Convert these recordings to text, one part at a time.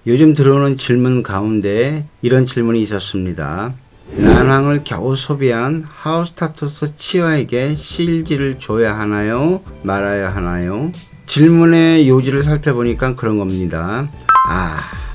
요즘 들어오는 질문 가운데 이런 질문이 있었습니다. 난황을 겨우 소비한 하우스타투스 치어에게 CLG를 줘야 하나요? 말아야 하나요? 질문의 요지를 살펴보니까 그런 겁니다.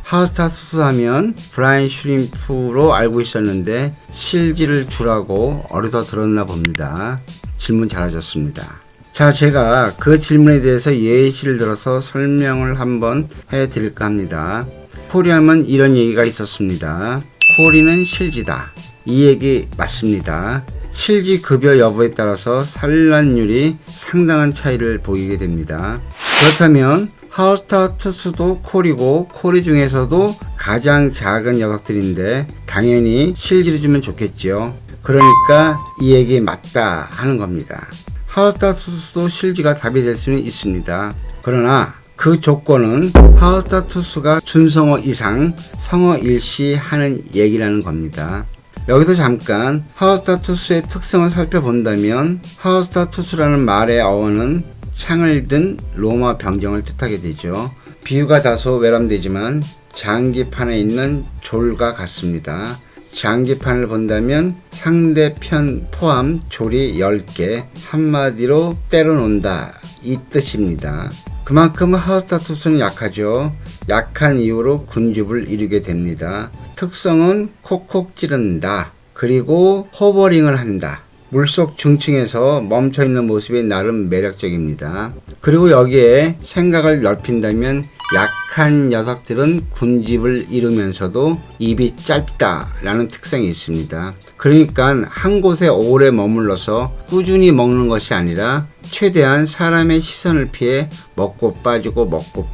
하우스타투스 하면 브라이언 슈림프로 알고 있었는데 CLG를 주라고 어디서 들었나 봅니다. 질문 잘하셨습니다. 자, 제가 그 질문에 대해서 예시를 들어서 설명을 한번 해드릴까 합니다. 코리하면 이런 얘기가 있었습니다. 코리는 실지다. 이 얘기 맞습니다. 실지 급여 여부에 따라서 산란율이 상당한 차이를 보이게 됩니다. 그렇다면 하우스타투스도 콜이고 콜이 중에서도 가장 작은 녀석들인데 당연히 실지를 주면 좋겠죠. 그러니까 이 얘기 맞다 하는 겁니다. 하우스타투스도 실지가 답이 될 수는 있습니다. 그러나 그 조건은 하우스타투스가 준성어 이상 성어 일시 하는 얘기라는 겁니다. 여기서 잠깐 하우스타투스의 특성을 살펴본다면 하우스타투스라는 말의 어원은 창을 든 로마 병정을 뜻하게 되죠. 비유가 다소 외람되지만 장기판에 있는 졸과 같습니다. 장기판을 본다면 상대편 포함 졸이 10개, 한마디로 때려놓는다 이 뜻입니다. 그만큼 하우스타투스는 약하죠. 약한 이유로 군집을 이루게 됩니다. 특성은 콕콕 찌른다. 그리고 호버링을 한다. 물속 중층에서 멈춰있는 모습이 나름 매력적입니다. 그리고 여기에 생각을 넓힌다면 약한 녀석들은 군집을 이루면서도 입이 짧다라는 특성이 있습니다. 그러니까 한 곳에 오래 머물러서 꾸준히 먹는 것이 아니라 최대한 사람의 시선을 피해 먹고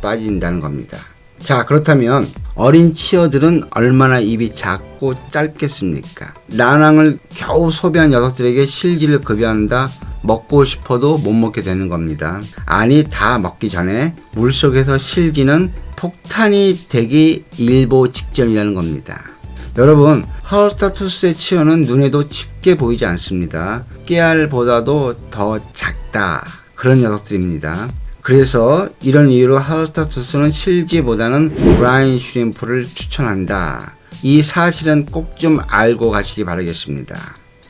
빠진다는 겁니다. 자, 그렇다면 어린 치어들은 얼마나 입이 작고 짧겠습니까? 난황을 겨우 소비한 녀석들에게 실지를 급여한다? 먹고 싶어도 못 먹게 되는 겁니다. 아니, 다 먹기 전에 물속에서 실지는 폭탄이 되기 일보 직전이라는 겁니다. 여러분, 하우스타투스의 치어는 눈에도 짙게 보이지 않습니다. 깨알보다도 더 작다. 그런 녀석들입니다. 그래서 이런 이유로 하우스타투스는 실지보다는 브라이언 슈림프를 추천한다. 이 사실은 꼭 좀 알고 가시기 바라겠습니다.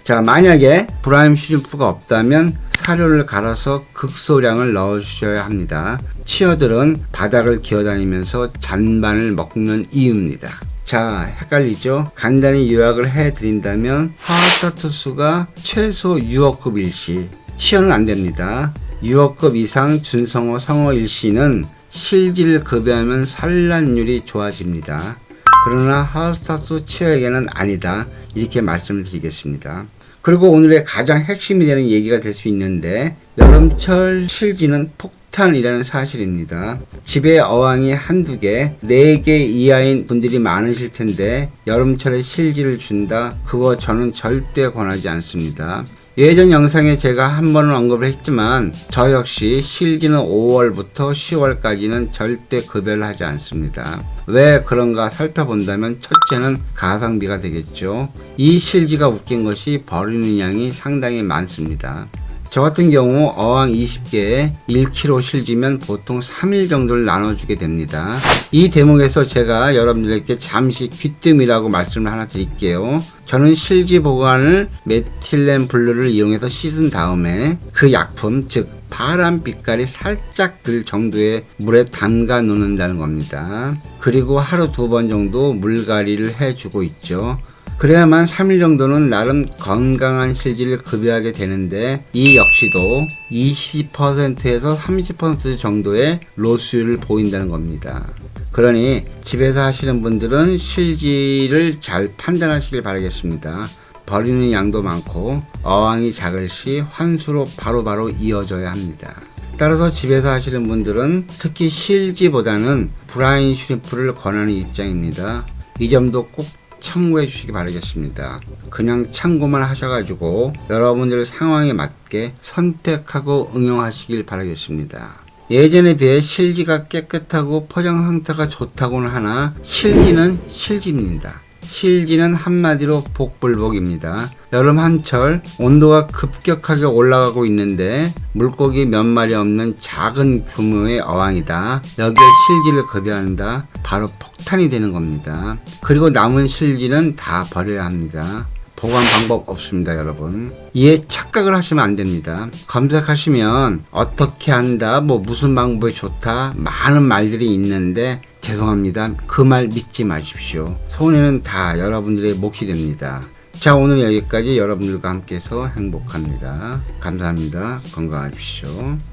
자, 만약에 브라이언 슈림프가 없다면 사료를 갈아서 극소량을 넣어주셔야 합니다. 치어들은 바닥을 기어다니면서 잔반을 먹는 이유입니다. 자, 헷갈리죠? 간단히 요약을 해드린다면 하우스타투스가 최소 6억급 일시, 치어는 안됩니다. 6억급 이상 준성어 성어 일시는 실지를 급여하면 산란율이 좋아집니다. 그러나 하우스타투스 치어에게는 아니다. 이렇게 말씀을 드리겠습니다. 그리고 오늘의 가장 핵심이 되는 얘기가 될 수 있는데 여름철 실지는 폭탄이라는 사실입니다. 집에 어항이 한두 개, 4개 이하인 분들이 많으실 텐데 여름철에 실지를 준다? 그거 저는 절대 권하지 않습니다. 예전 영상에 제가 한 번은 언급을 했지만 저 역시 실지는 5월부터 10월까지는 절대 급여를 하지 않습니다. 왜 그런가 살펴본다면 첫째는 가성비가 되겠죠. 이 실지가 웃긴 것이 버리는 양이 상당히 많습니다. 저 같은 경우 어항 20개에 1kg 실지면 보통 3일 정도를 나눠주게 됩니다. 이 대목에서 제가 여러분들에게 잠시 귀뜸이라고 말씀을 하나 드릴게요. 저는 실지 보관을 메틸렌 블루를 이용해서 씻은 다음에 그 약품, 즉 파란 빛깔이 살짝 들 정도의 물에 담가 놓는다는 겁니다. 그리고 하루 2번 정도 물갈이를 해주고 있죠. 그래야만 3일 정도는 나름 건강한 실지를 급여하게 되는데 이 역시도 20%에서 30% 정도의 로스율을 보인다는 겁니다. 그러니 집에서 하시는 분들은 실지를 잘 판단하시길 바라겠습니다. 버리는 양도 많고 어항이 작을 시 환수로 바로바로 이어져야 합니다. 따라서 집에서 하시는 분들은 특히 실지보다는 브라이언 슈림프를 권하는 입장입니다. 이 점도 꼭 참고해 주시기 바라겠습니다. 그냥 참고만 하셔가지고 여러분들 상황에 맞게 선택하고 응용하시길 바라겠습니다. 예전에 비해 실지가 깨끗하고 포장 상태가 좋다고는 하나 실지는 실지입니다. 실지는 한마디로 복불복입니다. 여름 한철 온도가 급격하게 올라가고 있는데 물고기 몇 마리 없는 작은 규모의 어항이다. 여기에 실지를 급여한다. 바로 폭탄이 되는 겁니다. 그리고 남은 실지는 다 버려야 합니다. 보관 방법 없습니다, 여러분. 이에 착각을 하시면 안 됩니다. 검색하시면 어떻게 한다, 무슨 방법이 좋다, 많은 말들이 있는데 죄송합니다. 그 말 믿지 마십시오. 손해는 다 여러분들의 몫이 됩니다. 자, 오늘 여기까지 여러분들과 함께해서 행복합니다. 감사합니다. 건강하십시오.